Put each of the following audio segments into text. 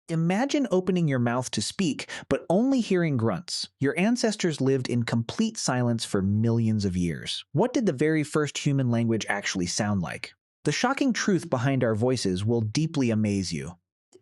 Imagine opening your mouth to speak, but only hearing grunts. Your ancestors lived in complete silence for millions of years. What did the very first human language actually sound like? The shocking truth behind our voices will deeply amaze you.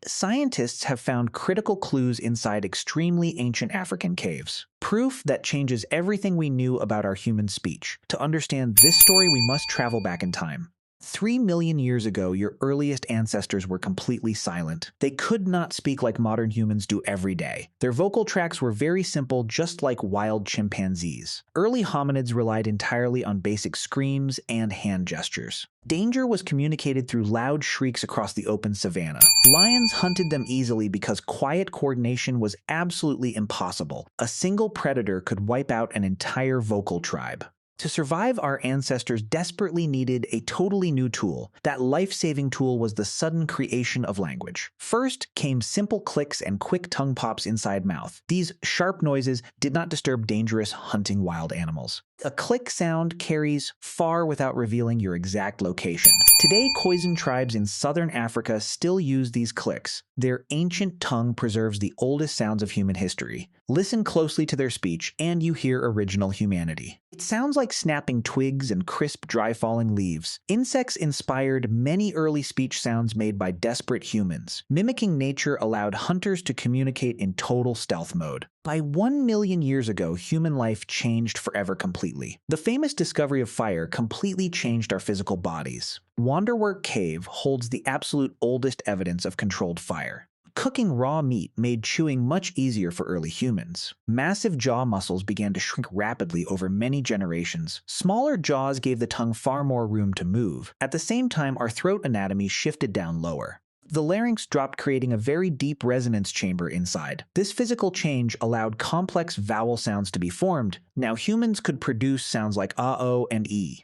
Scientists have found critical clues inside extremely ancient African caves. Proof that changes everything we knew about our human speech. To understand this story, we must travel back in time. 3 million years ago, your earliest ancestors were completely silent. They could not speak like modern humans do every day. Their vocal tracts were very simple, just like wild chimpanzees. Early hominids relied entirely on basic screams and hand gestures. Danger was communicated through loud shrieks across the open savanna. Lions hunted them easily because quiet coordination was absolutely impossible. A single predator could wipe out an entire vocal tribe. To survive, our ancestors desperately needed a totally new tool. That life-saving tool was the sudden creation of language. First came simple clicks and quick tongue pops inside mouth. These sharp noises did not disturb dangerous hunting wild animals. A click sound carries far without revealing your exact location. Today, Khoisan tribes in southern Africa still use these clicks. Their ancient tongue preserves the oldest sounds of human history. Listen closely to their speech, and you hear original humanity. It sounds like snapping twigs and crisp, dry-falling leaves. Insects inspired many early speech sounds made by desperate humans. Mimicking nature allowed hunters to communicate in total stealth mode. By 1 million years ago, human life changed forever completely. The famous discovery of fire completely changed our physical bodies. Wonderwork Cave holds the absolute oldest evidence of controlled fire. Cooking raw meat made chewing much easier for early humans. Massive jaw muscles began to shrink rapidly over many generations. Smaller jaws gave the tongue far more room to move. At the same time, our throat anatomy shifted down lower. The larynx dropped, creating a very deep resonance chamber inside. This physical change allowed complex vowel sounds to be formed. Now humans could produce sounds like ah-oh and e.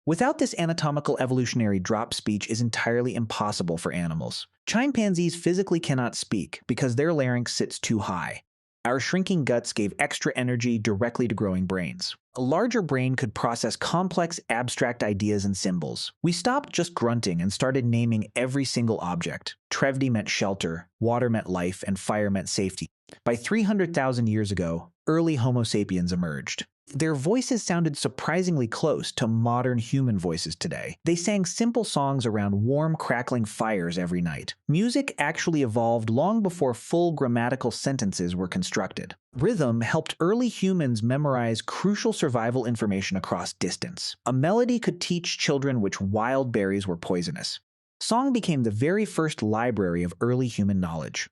Without this anatomical evolutionary drop, speech is entirely impossible for animals. Chimpanzees physically cannot speak because their larynx sits too high. Our shrinking guts gave extra energy directly to growing brains. A larger brain could process complex, abstract ideas and symbols. We stopped just grunting and started naming every single object. Trevdy meant shelter, water meant life, and fire meant safety. By 300,000 years ago, early Homo sapiens emerged. Their voices sounded surprisingly close to modern human voices today. They sang simple songs around warm, crackling fires every night. Music actually evolved long before full grammatical sentences were constructed. Rhythm helped early humans memorize crucial survival information across distance. A melody could teach children which wild berries were poisonous. Song became the very first library of early human knowledge.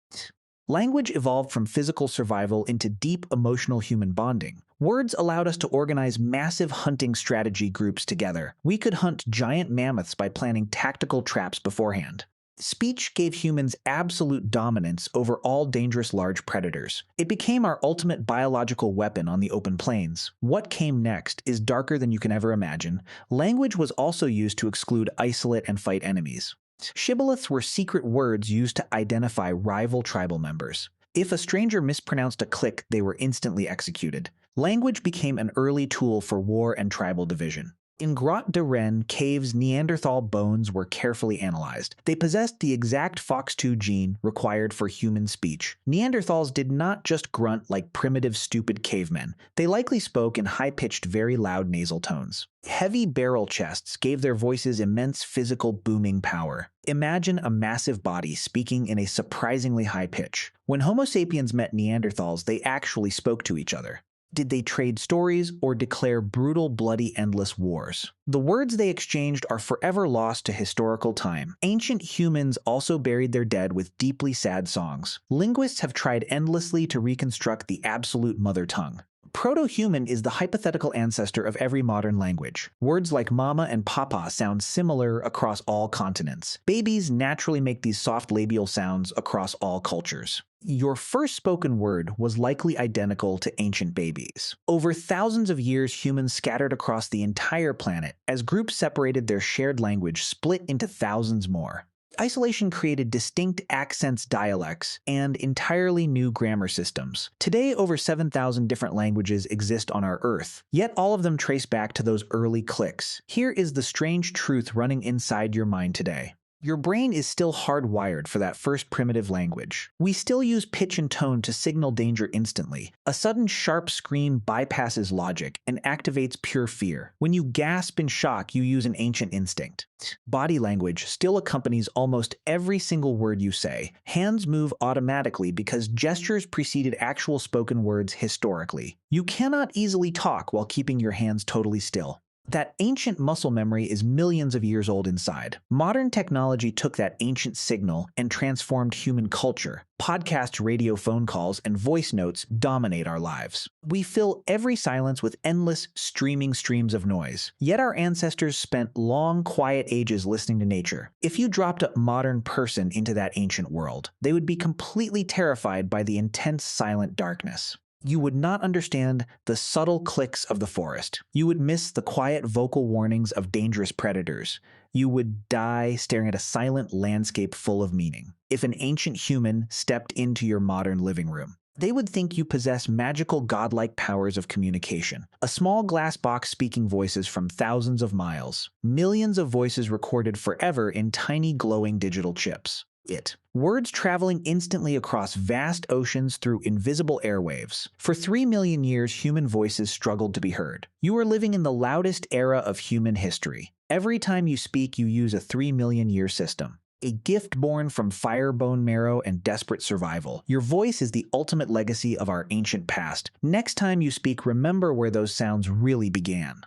Language evolved from physical survival into deep emotional human bonding. Words allowed us to organize massive hunting strategy groups together. We could hunt giant mammoths by planning tactical traps beforehand. Speech gave humans absolute dominance over all dangerous large predators. It became our ultimate biological weapon on the open plains. What came next is darker than you can ever imagine. Language was also used to exclude, isolate, and fight enemies. Shibboleths were secret words used to identify rival tribal members. If a stranger mispronounced a click, they were instantly executed. Language became an early tool for war and tribal division. In Grotte de Rennes caves, Neanderthal bones were carefully analyzed. They possessed the exact FOX2 gene required for human speech. Neanderthals did not just grunt like primitive, stupid cavemen. They likely spoke in high-pitched, very loud nasal tones. Heavy barrel chests gave their voices immense physical booming power. Imagine a massive body speaking in a surprisingly high pitch. When Homo sapiens met Neanderthals, they actually spoke to each other. Did they trade stories or declare brutal, bloody, endless wars? The words they exchanged are forever lost to historical time. Ancient humans also buried their dead with deeply sad songs. Linguists have tried endlessly to reconstruct the absolute mother tongue. Proto-Human is the hypothetical ancestor of every modern language. Words like mama and papa sound similar across all continents. Babies naturally make these soft labial sounds across all cultures. Your first spoken word was likely identical to ancient babies. Over thousands of years, humans scattered across the entire planet. As groups separated, their shared language split into thousands more. Isolation created distinct accents, dialects, and entirely new grammar systems. Today, over 7,000 different languages exist on our Earth, yet all of them trace back to those early clicks. Here is the strange truth running inside your mind today. Your brain is still hardwired for that first primitive language. We still use pitch and tone to signal danger instantly. A sudden sharp scream bypasses logic and activates pure fear. When you gasp in shock, you use an ancient instinct. Body language still accompanies almost every single word you say. Hands move automatically because gestures preceded actual spoken words historically. You cannot easily talk while keeping your hands totally still. That ancient muscle memory is millions of years old inside. Modern technology took that ancient signal and transformed human culture. Podcasts, radio phone calls, and voice notes dominate our lives. We fill every silence with endless, streaming streams of noise. Yet our ancestors spent long, quiet ages listening to nature. If you dropped a modern person into that ancient world, they would be completely terrified by the intense, silent darkness. You would not understand the subtle clicks of the forest. You would miss the quiet vocal warnings of dangerous predators. You would die staring at a silent landscape full of meaning. If an ancient human stepped into your modern living room, they would think you possess magical godlike powers of communication. A small glass box speaking voices from thousands of miles. Millions of voices recorded forever in tiny glowing digital chips. Words traveling instantly across vast oceans through invisible airwaves. For 3 million years, human voices struggled to be heard. You are living in the loudest era of human history. Every time you speak, you use a 3 million year system. A gift born from fire, bone marrow, and desperate survival. Your voice is the ultimate legacy of our ancient past. Next time you speak, remember where those sounds really began.